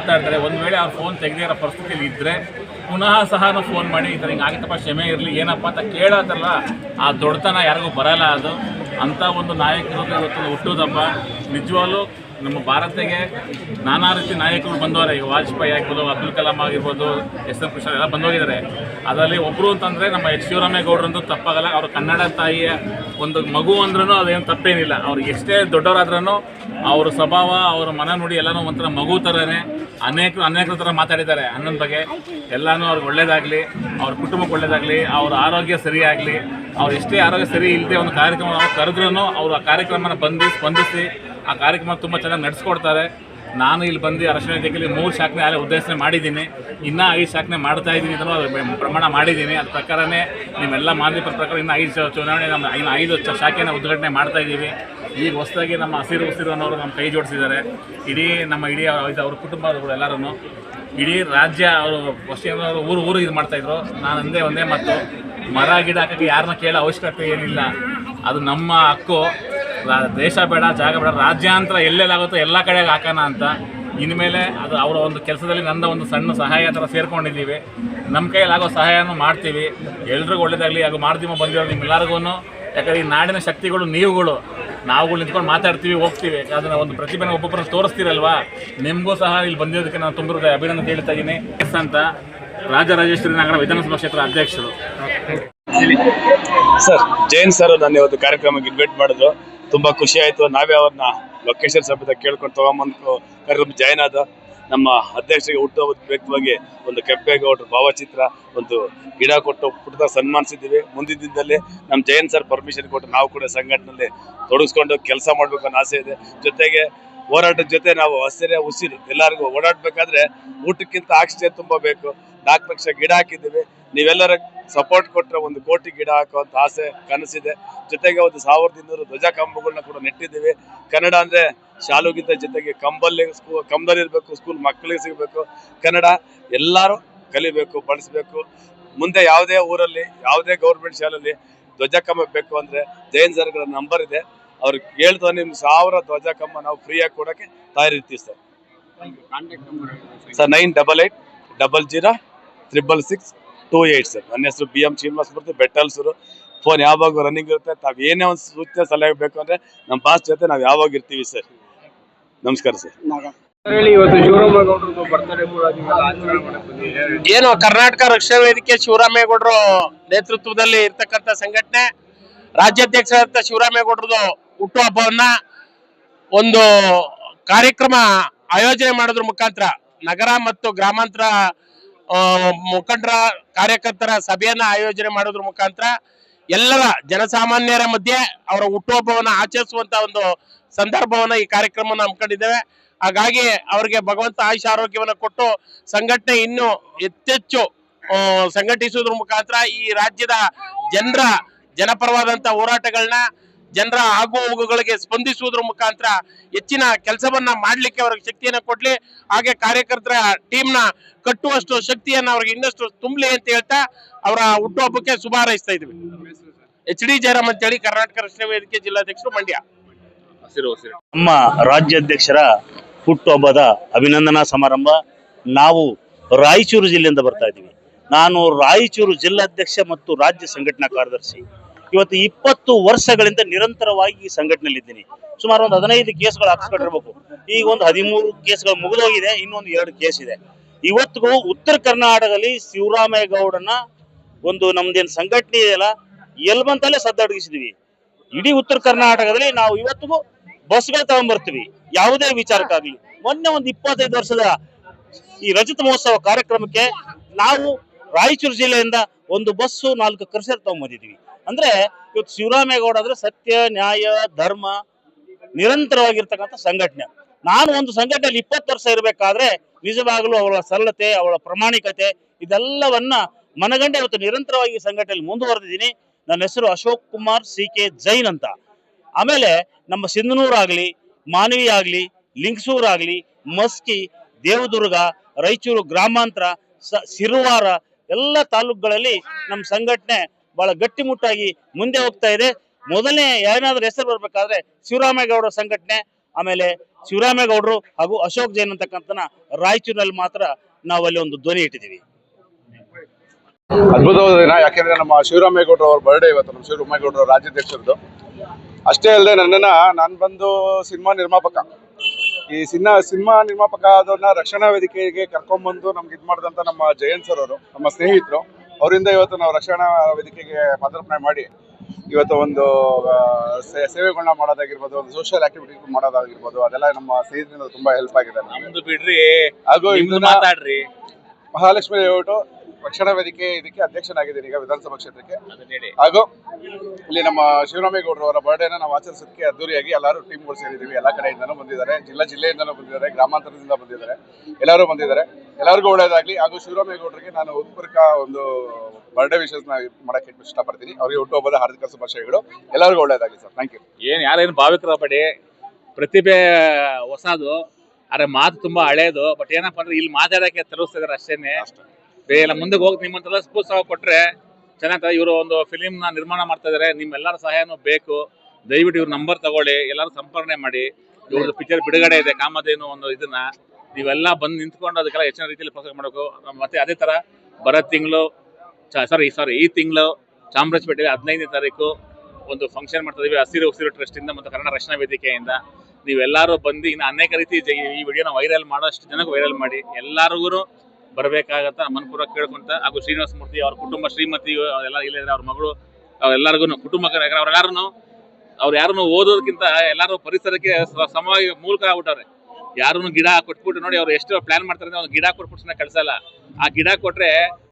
ಮಾತಾಡ್ತಾರೆ. ಒಂದು ವೇಳೆ ಅವ್ರು ಫೋನ್ ತೆಗೆದಿರೋ ಪರಿಸ್ಥಿತಿಯಲ್ಲಿ ಇದ್ದರೆ ಪುನಃ ಸಹ ಫೋನ್ ಮಾಡಿ ಈ ಥರ ಹಿಂಗೆ ಆಗಿತ್ತಪ್ಪ, ಕ್ಷಮೆ ಇರಲಿ, ಏನಪ್ಪ ಅಂತ ಕೇಳೋದಲ್ಲ. ಆ ದೊಡ್ಡತನ ಯಾರಿಗೂ ಬರಲ್ಲ. ಅದು ಅಂಥ ಒಂದು ನಾಯಕರು ಇವತ್ತು ಹುಟ್ಟುದಪ್ಪ. ನಿಜವಾಗ್ಲೂ ನಮ್ಮ ಭಾರತಕ್ಕೆ ನಾನಾ ರೀತಿ ನಾಯಕರು ಬಂದವರೆ. ಈಗ ವಾಜಪೇಯಿ ಆಗ್ಬೋದು, ಅಬ್ದುಲ್ ಕಲಾಂ ಆಗಿರ್ಬೋದು, ಎಸ್ ಎಂ ಕೃಷ್ಣ ಎಲ್ಲ ಬಂದೋಗಿದ್ದಾರೆ. ಅದರಲ್ಲಿ ಒಬ್ಬರು ಅಂತಂದರೆ ನಮ್ಮ ಎಚ್ ಶಿವರಾಮೇಗೌಡರಂತೂ ತಪ್ಪಾಗಲ್ಲ. ಅವರು ಕನ್ನಡ ತಾಯಿಯ ಒಂದು ಮಗು ಅಂದ್ರೂ ಅದೇನು ತಪ್ಪೇನಿಲ್ಲ. ಅವ್ರು ಎಷ್ಟೇ ದೊಡ್ಡವರಾದ್ರೂ ಅವ್ರ ಸ್ವಭಾವ, ಅವ್ರ ಮನ ನುಡಿ ಎಲ್ಲನೂ ಒಂಥರ ಮಗು ಥರನೇ. ಅನೇಕರ ಥರ ಮಾತಾಡಿದ್ದಾರೆ ಅಣ್ಣನ ಬಗ್ಗೆ. ಎಲ್ಲನೂ ಅವ್ರಿಗೆ ಒಳ್ಳೇದಾಗಲಿ, ಅವ್ರ ಕುಟುಂಬಕ್ಕೆ ಒಳ್ಳೇದಾಗಲಿ, ಅವ್ರ ಆರೋಗ್ಯ ಸರಿಯಾಗಲಿ. ಅವ್ರು ಎಷ್ಟೇ ಆರೋಗ್ಯ ಸರಿ ಇಲ್ಲದೆ ಒಂದು ಕಾರ್ಯಕ್ರಮ ಕರೆದ್ರೂ ಅವರು ಆ ಕಾರ್ಯಕ್ರಮನ ಸ್ಪಂದಿಸಿ ಆ ಕಾರ್ಯಕ್ರಮ ತುಂಬ ಚೆನ್ನಾಗಿ ನಡೆಸ್ಕೊಡ್ತಾರೆ. ನಾನು ಇಲ್ಲಿ ಬಂದು ಅರಶಿನ ವೇದಿಕೆಯಲ್ಲಿ 3 ಶಾಖನೆ ಆಗಲೇ ಉದ್ದೇಶನೆ ಮಾಡಿದ್ದೀನಿ. ಇನ್ನೂ 5 ಶಾಖನೆ ಮಾಡ್ತಾ ಇದ್ದೀನಿ ಅಂತಲೂ ಅದು ಪ್ರಮಾಣ ಮಾಡಿದ್ದೀನಿ. ಅದ್ರ ಪ್ರಕಾರನೇ ನಿಮ್ಮೆಲ್ಲ ಮಾಧ್ಯಮದ ಪ್ರಕಾರ ಇನ್ನೂ 5 ಚುನಾವಣೆ ಇನ್ನು 5 ಶಾಖೆನ ಉದ್ಘಾಟನೆ ಮಾಡ್ತಾ ಇದ್ದೀವಿ. ಈಗ ಹೊಸದಾಗಿ ನಮ್ಮ ಹಸಿರು ಅನ್ನೋರು ನಮ್ಮ ಕೈ ಜೋಡಿಸಿದ್ದಾರೆ. ಇಡೀ ಅವ್ರ ಕುಟುಂಬದವರು ಎಲ್ಲರೂ ಇಡೀ ರಾಜ್ಯ ಅವರು ವರ್ಷ ಊರು ಇದು ಮಾಡ್ತಾಯಿದ್ರು. ನಾನು ಒಂದೇ ಮಾತು, ಮರ ಗಿಡ ಹಾಕೋಕ್ಕೆ ಯಾರನ್ನ ಕೇಳೋ ಅವಶ್ಯಕತೆ ಏನಿಲ್ಲ. ಅದು ನಮ್ಮ ಹಕ್ಕು. ದೇಶ ಬೇಡ, ಜಾಗ ಬೇಡ, ರಾಜ್ಯಾಂತರ ಎಲ್ಲೆಲ್ಲಾಗುತ್ತೋ ಎಲ್ಲ ಕಡೆಗೆ ಹಾಕೋಣ ಅಂತ. ಇನ್ಮೇಲೆ ಅದು ಅವರ ಒಂದು ಕೆಲಸದಲ್ಲಿ ನನ್ನ ಒಂದು ಸಣ್ಣ ಸಹಾಯ ಥರ ಸೇರ್ಕೊಂಡಿದ್ದೀವಿ. ನಮ್ಮ ಕೈಯಲ್ಲಾಗೋ ಸಹಾಯನೂ ಮಾಡ್ತೀವಿ. ಎಲ್ರಿಗೂ ಒಳ್ಳೇದಾಗಲಿ. ಹಾಗೂ ಮಾಧ್ಯಮ ಬಂದಿರೋ ನಿಮ್ಮೆಲ್ಲರಿಗೂ, ಯಾಕಂದರೆ ಈ ನಾಡಿನ ಶಕ್ತಿಗಳು ನಾವುಗಳು ನಿಂತ್ಕೊಂಡು ಮಾತಾಡ್ತೀವಿ, ಹೋಗ್ತೀವಿ. ಅದನ್ನು ಒಂದು ಪ್ರತಿಭೆನ ಒಬ್ಬೊಬ್ಬರನ್ನು ತೋರಿಸ್ತೀರಲ್ವಾ. ನಿಮಗೂ ಸಹ ಇಲ್ಲಿ ಬಂದಿರೋದಕ್ಕೆ ನಾನು ತುಂಬ ಅಭಿನಂದನೆ ಹೇಳ್ತಾ ಇದ್ದೀನಿ. ಅಂತ ರಾಜರಾಜೇಶ್ವರಿ ನಗರ ವಿಧಾನಸಭಾ ಕ್ಷೇತ್ರ ಅಧ್ಯಕ್ಷರು ಸರ್ ಜೈನ್ ಸರ್ ನನ್ನ ಇವತ್ತು ಕಾರ್ಯಕ್ರಮಕ್ಕೆ ಇನ್ವೈಟ್ ಮಾಡಿದ್ರು. ತುಂಬಾ ಖುಷಿ ಆಯ್ತು. ನಾವೇ ಅವ್ರನ್ನ ಲೊಕೇಶನ್ ಸಮೇತ ಕೇಳ್ಕೊಂಡು ತಗೊಂಬಂದು ಕಾರ್ಯಕ್ರಮ ಜಾಯ್ನ್ ಆದ. ನಮ್ಮ ಅಧ್ಯಕ್ಷರಿಗೆ ಹುಟ್ಟುಹಬ್ಬದ ವ್ಯಕ್ತವಾಗಿ ಒಂದು ಕೆಂಪೇಗೌಡರ ಭಾವಚಿತ್ರ, ಒಂದು ಗಿಡ ಕೊಟ್ಟು ಪುಟ್ಟದ ಸನ್ಮಾನಿಸಿದ್ದೀವಿ. ಮುಂದಿನ ದಿನದಲ್ಲಿ ನಮ್ಮ ಜೈನ್ ಸರ್ ಪರ್ಮಿಷನ್ ಕೊಟ್ಟು ನಾವು ಕೂಡ ಸಂಘಟನೆಯಲ್ಲಿ ತೊಡಗಿಸ್ಕೊಂಡು ಕೆಲಸ ಮಾಡಬೇಕು ಅನ್ನೋ ಆಸೆ ಇದೆ. ಜೊತೆಗೆ ಹೋರಾಟದ ಜೊತೆ ನಾವು ಉಸಿರು ಎಲ್ಲರಿಗೂ ಓಡಾಡಬೇಕಾದ್ರೆ ಊಟಕ್ಕಿಂತ ಆಕ್ಸಿಜನ್ ತುಂಬ ಬೇಕು. 4 ಲಕ್ಷ ಗಿಡ ಹಾಕಿದ್ದೀವಿ. ನೀವೆಲ್ಲರ ಸಪೋರ್ಟ್ ಕೊಟ್ಟರೆ 1 ಕೋಟಿ ಗಿಡ ಹಾಕುವಂಥ ಆಸೆ ಕನಸಿದೆ. ಜೊತೆಗೆ 1200 ಧ್ವಜ ಕಂಬಗಳನ್ನ ಕೂಡ ನೆಟ್ಟಿದ್ದೀವಿ. ಕನ್ನಡ ಅಂದರೆ ಶಾಲುಗಿಂತ ಜೊತೆಗೆ ಕಂಬದಲ್ಲಿ ಇರಬೇಕು, ಸ್ಕೂಲ್ ಮಕ್ಕಳಿಗೆ ಸಿಗಬೇಕು. ಕನ್ನಡ ಎಲ್ಲರೂ ಕಲಿಬೇಕು, ಬಳಸಬೇಕು. ಮುಂದೆ ಯಾವುದೇ ಊರಲ್ಲಿ, ಯಾವುದೇ ಗೌರ್ಮೆಂಟ್ ಶಾಲೆಯಲ್ಲಿ ಧ್ವಜ ಕಂಬ ಬೇಕು ಅಂದರೆ ಜೈನ್ ಸರ್ಗಳ ನಂಬರ್ ಇದೆ, ಅವ್ರಿಗೆ ಹೇಳ್ತಾ ನಿಮ್ಗೆ 1000 ಧ್ವಜ ಕಂಬ ನಾವು ಫ್ರೀಯಾಗಿ ಕೊಡೋಕ್ಕೆ ತಯಾರಿರ್ತೀವಿ ಸರ್. 9800006628 ಸರ್. ನನ್ನ ಹೆಸರು BM ಶ್ರೀನಿವಾಸಮೂರ್ತಿ, ಬೆಟ್ಟಲ್ಸೂರು. ಫೋನ್ ಯಾವಾಗ ರನ್ನಿಂಗ್ ಇರುತ್ತೆ. ತಾವು ಏನೇ ಒಂದು ಸೂಚನೆ ಸಲಹೆ ಬೇಕು ಅಂದರೆ ನಮ್ಮ ಬಾಸ್ ಜೊತೆ ನಾವು ಯಾವಾಗ ಇರ್ತೀವಿ ಸರ್. ನಮಸ್ಕಾರ ಸರ್. ಏನು ಕರ್ನಾಟಕ ರಕ್ಷಣಾ ವೇದಿಕೆ ಶಿವರಾಮೇಗೌಡರು ನೇತೃತ್ವದಲ್ಲಿ ಇರ್ತಕ್ಕಂಥ ಸಂಘಟನೆ, ರಾಜ್ಯಾಧ್ಯಕ್ಷರಾದ ಶಿವರಾಮೇಗೌಡರದು ಹುಟ್ಟುಹಬ್ಬವನ್ನ ಒಂದು ಕಾರ್ಯಕ್ರಮ ಆಯೋಜನೆ ಮಾಡೋದ್ರ ಮುಖಾಂತರ ನಗರ ಮತ್ತು ಗ್ರಾಮಾಂತರ ಮುಖಂಡರ ಕಾರ್ಯಕರ್ತರ ಸಭೆಯನ್ನ ಆಯೋಜನೆ ಮಾಡೋದ್ರ ಮುಖಾಂತರ ಎಲ್ಲರ ಜನಸಾಮಾನ್ಯರ ಮಧ್ಯೆ ಅವರ ಹುಟ್ಟುಹಬ್ಬವನ್ನ ಆಚರಿಸುವಂತ ಒಂದು ಸಂದರ್ಭವನ್ನ ಈ ಕಾರ್ಯಕ್ರಮವನ್ನು ಹಮ್ಮಿಕೊಂಡಿದ್ದೇವೆ. ಹಾಗಾಗಿ ಅವರಿಗೆ ಭಗವಂತ ಆಯುಷ ಆರೋಗ್ಯವನ್ನ ಕೊಟ್ಟು ಸಂಘಟನೆ ಇನ್ನೂ ಹೆಚ್ಚೆಚ್ಚು ಸಂಘಟಿಸುವುದ್ರ ಮುಖಾಂತರ ಈ ರಾಜ್ಯದ ಜನಪರವಾದಂತ ಹೋರಾಟಗಳನ್ನ, ಜನರ ಆಗು ಹೋಗುಗಳಿಗೆ ಸ್ಪಂದಿಸುವುದ್ರ ಮುಖಾಂತರ ಹೆಚ್ಚಿನ ಕೆಲಸವನ್ನ ಮಾಡ್ಲಿಕ್ಕೆ ಅವ್ರಿಗೆ ಶಕ್ತಿಯನ್ನ ಕೊಡ್ಲಿ. ಹಾಗೆ ಕಾರ್ಯಕರ್ತರ ಟೀಮ್ನ ಕಟ್ಟುವಷ್ಟು ಶಕ್ತಿಯನ್ನ ಅವ್ರಿಗೆ ಇನ್ನಷ್ಟು ತುಂಬಲಿ ಅಂತ ಹೇಳ್ತಾ ಅವರ ಹುಟ್ಟುಹಬ್ಬಕ್ಕೆ ಶುಭ ಹಾರೈಸ್ತಾ ಇದ್ವಿ. HD ಜಯರಾಮ್ ಅಂತ ಹೇಳಿ, ಕರ್ನಾಟಕ ರಕ್ಷಣಾ ವೇದಿಕೆ ಜಿಲ್ಲಾಧ್ಯಕ್ಷರು, ಮಂಡ್ಯ. ನಮ್ಮ ರಾಜ್ಯಾಧ್ಯಕ್ಷರ ಹುಟ್ಟುಹಬ್ಬದ ಅಭಿನಂದನಾ ಸಮಾರಂಭ. ನಾವು ರಾಯಚೂರು ಜಿಲ್ಲೆಯಿಂದ ಬರ್ತಾ ಇದ್ದೀವಿ. ನಾನು ರಾಯಚೂರು ಜಿಲ್ಲಾಧ್ಯಕ್ಷ ಮತ್ತು ರಾಜ್ಯ ಸಂಘಟನಾ ಕಾರ್ಯದರ್ಶಿ. ಇವತ್ತು 20 ವರ್ಷಗಳಿಂದ ನಿರಂತರವಾಗಿ ಈ ಸಂಘಟನೆಯಲ್ಲಿದ್ದೀನಿ. ಸುಮಾರು ಒಂದು 15 ಕೇಸ್ಗಳು ಹಾಕ್ಸ್ಕೊಂಡಿರ್ಬೇಕು. ಈಗ ಒಂದು 13 ಕೇಸ್ಗಳು ಮುಗಿದೋಗಿದೆ, ಇನ್ನೊಂದು 2 ಕೇಸ್ ಇದೆ. ಇವತ್ತಿಗೂ ಉತ್ತರ ಕರ್ನಾಟಕದಲ್ಲಿ ಶಿವರಾಮೇಗೌಡನ ಒಂದು ನಮ್ದೇನು ಸಂಘಟನೆ ಇದೆಯಲ್ಲ, ಎಲ್ಬಂತಲ್ಲೇ ಸದ್ದಡಗಿಸಿದ್ವಿ. ಇಡೀ ಉತ್ತರ ಕರ್ನಾಟಕದಲ್ಲಿ ನಾವು ಇವತ್ತಿಗೂ ಬಸ್ಗಳು ತಗೊಂಡ್ಬರ್ತೀವಿ, ಯಾವುದೇ ವಿಚಾರಕ್ಕಾಗ್ಲಿ. ಮೊನ್ನೆ ಒಂದು 25 ವರ್ಷದ ಈ ರಜತ ಮಹೋತ್ಸವ ಕಾರ್ಯಕ್ರಮಕ್ಕೆ ನಾವು ರಾಯಚೂರು ಜಿಲ್ಲೆಯಿಂದ ಒಂದು ಬಸ್ಸು 4 ಕರ್ಸರ್ ತಗೊಂಡ್ಬಂದಿದ್ವಿ. ಅಂದ್ರೆ ಇವತ್ತು ಶಿವರಾಮೇಗೌಡ ಅಂದ್ರೆ ಸತ್ಯ, ನ್ಯಾಯ, ಧರ್ಮ ನಿರಂತರವಾಗಿರ್ತಕ್ಕಂಥ ಸಂಘಟನೆ. ನಾನು ಒಂದು ಸಂಘಟನೆಯಲ್ಲಿ 20 ವರ್ಷ ಇರಬೇಕಾದ್ರೆ ನಿಜವಾಗ್ಲೂ ಅವಳ ಸರಳತೆ, ಅವಳ ಪ್ರಾಮಾಣಿಕತೆ ಇದೆಲ್ಲವನ್ನ ಮನಗಂಡೆ ಇವತ್ತು ನಿರಂತರವಾಗಿ ಸಂಘಟನೆಯಲ್ಲಿ ಮುಂದುವರೆದಿದ್ದೀನಿ. ನನ್ನ ಹೆಸರು ಅಶೋಕ್ ಕುಮಾರ್ CK ಜೈನ್ ಅಂತ. ಆಮೇಲೆ ನಮ್ಮ ಸಿಂಧನೂರು ಆಗ್ಲಿ, ಮಾನವಿ ಆಗ್ಲಿ, ಲಿಂಗಸೂರು ಆಗ್ಲಿ, ಮಸ್ಕಿ, ದೇವದುರ್ಗ, ರಾಯಚೂರು ಗ್ರಾಮಾಂತರ, ಸಿರುವಾರ ಎಲ್ಲ ತಾಲೂಕುಗಳಲ್ಲಿ ನಮ್ಮ ಸಂಘಟನೆ ಬಹಳ ಗಟ್ಟಿಮುಟ್ಟಾಗಿ ಮುಂದೆ ಹೋಗ್ತಾ ಇದೆ. ಮೊದಲನೇ ಏನಾದ್ರೂ ಹೆಸರು ಬರ್ಬೇಕಾದ್ರೆ ಶಿವರಾಮೇಗೌಡರ ಸಂಘಟನೆ, ಆಮೇಲೆ ಶಿವರಾಮೇಗೌಡರು ಹಾಗೂ ಅಶೋಕ್ ಜೈನ್ ಅಂತಕ್ಕಂಥನ ರಾಯಚೂರಿನಲ್ಲಿ ಮಾತ್ರ ನಾವು ಅಲ್ಲಿ ಒಂದು ಧ್ವನಿ ಇಟ್ಟಿದ್ದೀವಿ. ಅದ್ಭುತವಾದ ದಿನ, ಯಾಕೆಂದ್ರೆ ನಮ್ಮ ಶಿವರಾಮೇಗೌಡರು ಅವ್ರ ಬರ್ಡೇ ಇವತ್ತು. ನಮ್ಮ ಶಿವರಾಮೇಗೌಡರು ರಾಜ್ಯಾಧ್ಯಕ್ಷರದ್ದು. ಅಷ್ಟೇ ಅಲ್ಲದೆ ನಾನು ಬಂದು ಸಿನಿಮಾ ನಿರ್ಮಾಪಕ. ಈ ಸಿನಿಮಾ ನಿರ್ಮಾಪಕ ಅದನ್ನ ರಕ್ಷಣಾ ವೇದಿಕೆಗೆ ಕರ್ಕೊಂಡ್ಬಂದು ನಮ್ಗೆ ಇದು ಮಾಡಿದಂತ ನಮ್ಮ ಜಯಂತ್ ಸರ್ ಅವರು, ನಮ್ಮ ಸ್ನೇಹಿತರು, ಅವರಿಂದ ಇವತ್ತು ನಾವು ರಕ್ಷಣಾ ವೇದಿಕೆಗೆ ಪದಾರ್ಪಣೆ ಮಾಡಿ ಇವತ್ತು ಒಂದು ಸೇವೆಗಳನ್ನ ಮಾಡೋದಾಗಿರ್ಬೋದು, ಒಂದು ಸೋಷಿಯಲ್ ಆಕ್ಟಿವಿಟಿ ಮಾಡೋದಾಗಿರ್ಬೋದು, ಅದೆಲ್ಲ ನಮ್ಮ ಸ್ನೇಹಿತರಿಂದ ತುಂಬಾ ಹೆಲ್ಪ್ ಆಗಿದೆ. ನಮ್ದು ಬಿಡ್ರಿ, ಹಾಗೂ ಮಾತಾಡ್ರಿ. ಮಹಾಲಕ್ಷ್ಮಿ ಲೇಔಟ್ ರಕ್ಷಣಾ ವೇದಿಕೆ ಇದಕ್ಕೆ ಅಧ್ಯಕ್ಷನಾಗಿದ್ದೀನಿ ಈಗ ವಿಧಾನಸಭಾ ಕ್ಷೇತ್ರಕ್ಕೆ. ಹಾಗೂ ಇಲ್ಲಿ ನಮ್ಮ ಶಿವರಾಮೇಗೌಡರು ಅವರ ಬರ್ಡೇನ ನಾವು ಆಚರಿಸೋದಕ್ಕೆ ಅದ್ದೂರಿಯಾಗಿ ಎಲ್ಲರೂ ಟೀಮ್ಗಳು ಸೇರಿದ್ದೀವಿ. ಎಲ್ಲ ಕಡೆಯಿಂದನೂ ಬಂದಿದ್ದಾರೆ, ಜಿಲ್ಲೆಯಿಂದನೂ ಬಂದಿದ್ದಾರೆ, ಗ್ರಾಮಾಂತರದಿಂದ ಬಂದಿದ್ದಾರೆ, ಎಲ್ಲರೂ ಬಂದಿದ್ದಾರೆ. ಎಲ್ಲರಿಗೂ ಒಳ್ಳೇದಾಗ್ಲಿ. ಹಾಗೂ ಶಿವರಾಮೇಗೌಡರಿಗೆ ನಾನು ಉತ್ಪೂರ್ವಕ ಒಂದು ಬರ್ಡೇ ವಿಶಸ್ನ ಮಾಡಕ್ಕೆ ಇಷ್ಟಪಡ್ತೀನಿ. ಅವರಿಗೆ ಹುಟ್ಟುಹಬ್ಬದ ಹಾರ್ದಿಕ ಶುಭಾಶಯಗಳು. ಎಲ್ಲರಿಗೂ ಒಳ್ಳೇದಾಗ್ಲಿ ಸರ್. Thank you. ಯಾರೇನು ಭಾವಿಕರ ಪಡಿ, ಪ್ರತಿಭೆ ಹೊಸದು, ಆದ್ರೆ ಮಾತು ತುಂಬಾ ಹಳೇದು. ಬಟ್ ಏನಪ್ಪಾ ಅಂದ್ರೆ ಇಲ್ಲಿ ಮಾತಾಡಕ್ಕೆ ತರಿಸ್ತಿದಾರೆ ಅಷ್ಟೇನೆ. ಎಲ್ಲ ಮುಂದಕ್ಕೆ ಹೋಗಿ ನಿಮ್ಮಂತೆಲ್ಲ ಪ್ರೋತ್ಸಾಹ ಕೊಟ್ರೆ ಚೆನ್ನಾಗಿ. ಇವರು ಒಂದು ಫಿಲಿಮ್ ನ ನಿರ್ಮಾಣ ಮಾಡ್ತಾ ಇದಾರೆ, ನಿಮ್ಮೆಲ್ಲರ ಸಹಾಯನೂ ಬೇಕು. ದಯವಿಟ್ಟು ಇವ್ರ ನಂಬರ್ ತಗೊಳ್ಳಿ, ಎಲ್ಲರೂ ಸಂಪರ್ಕನೆ ಮಾಡಿ. ಇವ್ರದ್ದು ಪಿಕ್ಚರ್ ಬಿಡುಗಡೆ ಇದೆ, ಕಾಮಧೇನು ಒಂದು ಇದನ್ನ ನೀವೆಲ್ಲ ಬಂದು ನಿಂತ್ಕೊಂಡು ಅದಕ್ಕೆಲ್ಲ ಹೆಚ್ಚಿನ ರೀತಿಯಲ್ಲಿ ಪ್ರೋತ್ಸಾಹ ಮಾಡಬೇಕು. ಮತ್ತೆ ಅದೇ ತರ ಬರೋ ತಿಂಗಳು ಈ ತಿಂಗಳು ಚಾಮರಾಜಪೇಟೆಯಲ್ಲಿ 15ನೇ ತಾರೀಕು ಒಂದು ಫಂಕ್ಷನ್ ಮಾಡ್ತಾ ಇದೀವಿ. ಹಸಿರು ಉಸಿರು ಟ್ರಸ್ಟ್ ಇಂದ ಮತ್ತು ಕನ್ನಡ ರಕ್ಷಣಾ ವೇದಿಕೆಯಿಂದ. ನೀವೆಲ್ಲರೂ ಬಂದು ಇನ್ನು ಅನೇಕ ರೀತಿ ಈ ವಿಡಿಯೋನ ವೈರಲ್ ಮಾಡೋಷ್ಟು ಜನಕ್ಕೆ ವೈರಲ್ ಮಾಡಿ ಎಲ್ಲರಿಗೂ ಬರಬೇಕಾಗತ್ತ ಮನಪೂರ್ವಕ ಕೇಳ್ಕೊಂತ. ಹಾಗೂ ಶ್ರೀನಿವಾಸ ಮೂರ್ತಿ ಅವ್ರ ಕುಟುಂಬ, ಶ್ರೀಮತಿ ಎಲ್ಲ ಇಲ್ಲಿದ್ರೆ, ಅವ್ರ ಮಗಳು, ಅವ್ರೆಲ್ಲರಿಗೂ ಕುಟುಂಬಕ್ಕೆ ಅವ್ರು ಯಾರನ್ನು ಓದೋದಕ್ಕಿಂತ ಎಲ್ಲರೂ ಪರಿಸರಕ್ಕೆ ಸಮವಾಗಿ ಮೂಲಕ ಆಗ್ಬಿಟ್ಟವ್ರೆ. ಯಾರನ್ನು ಗಿಡ ಕೊಟ್ಬಿಟ್ಟು ನೋಡಿ, ಅವ್ರು ಎಷ್ಟು ಪ್ಲಾನ್ ಮಾಡ್ತಾರೆ, ಒಂದು ಗಿಡ ಕೊಟ್ಬಿಟ್ಟು ಕಳ್ಸಲ್ಲ. ಆ ಗಿಡ ಕೊಟ್ರೆ